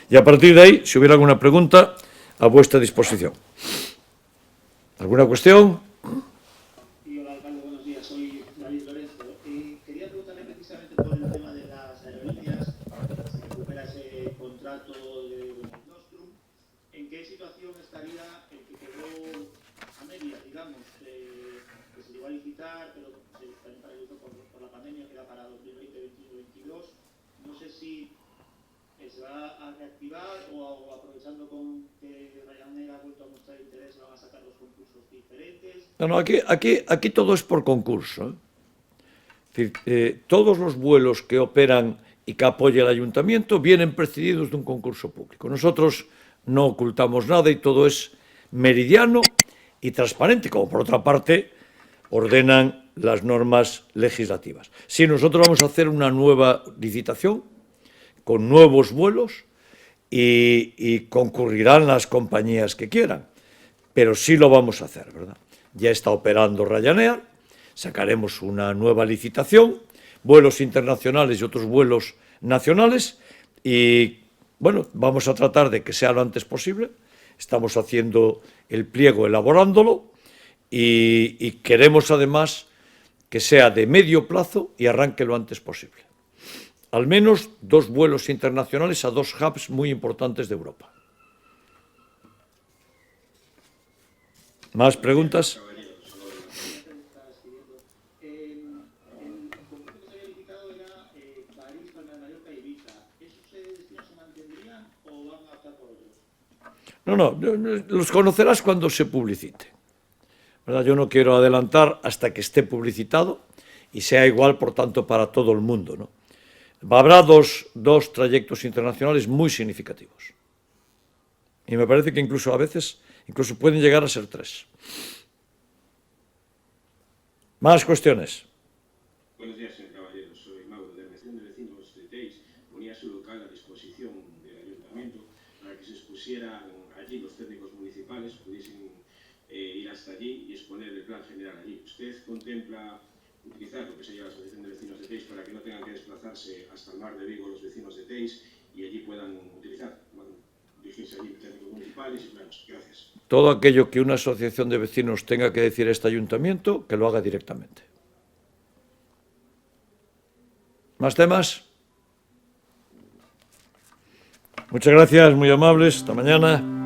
Y a partir de ahí, si hubiera alguna pregunta, a vuestra disposición. ¿Alguna cuestión? Sí, hola, alcalde, buenos días. Soy David Lorenzo. Quería preguntarle precisamente por el tema de las aerolíneas, se recupera ese contrato de Nostrum. ¿En qué situación estaría el que quedó a medias, digamos, que se llegó a licitar, pero se también paralizó por la pandemia, queda para 2020, 2021, 2022? No sé si se va a reactivar o aprovechando con que Ryanair ha vuelto a mostrar interés, se van a sacar los concursos diferentes. No, aquí todo es por concurso. Es decir, todos los vuelos que operan y que apoya el ayuntamiento vienen precedidos de un concurso público. Nosotros no ocultamos nada y todo es meridiano y transparente, como por otra parte ordenan las normas legislativas. Sí, nosotros vamos a hacer una nueva licitación con nuevos vuelos y concurrirán las compañías que quieran, pero sí lo vamos a hacer, ¿verdad? Ya está operando Ryanair, sacaremos una nueva licitación, vuelos internacionales y otros vuelos nacionales y, bueno, vamos a tratar de que sea lo antes posible. Estamos haciendo el pliego, elaborándolo y queremos además que sea de medio plazo y arranque lo antes posible. Al menos 2 vuelos internacionales a 2 hubs muy importantes de Europa. ¿Más preguntas? No, los conocerás cuando se publicite, ¿verdad? Yo no quiero adelantar hasta que esté publicitado y sea igual, por tanto, para todo el mundo, ¿no? Habrá dos trayectos internacionales muy significativos. Y me parece que incluso a veces pueden llegar a ser 3. ¿Más cuestiones? Buenos días, señor Caballero. Soy Mauro, de la Asociación de Vecinos de Teis. Ponía su local a disposición del ayuntamiento para que se expusieran allí los técnicos municipales, pudiesen ir hasta allí y exponer el plan general allí. ¿Usted contempla utilizar lo que sería la Asociación de Vecinos de Teis para que no tengan que desplazarse hasta el mar de Vigo los vecinos de Teis y allí puedan utilizar, dirigirse allí técnicos municipales y planos? Gracias. Todo aquello que una asociación de vecinos tenga que decir a este ayuntamiento, que lo haga directamente. ¿Más temas? Muchas gracias, muy amables. Hasta mañana.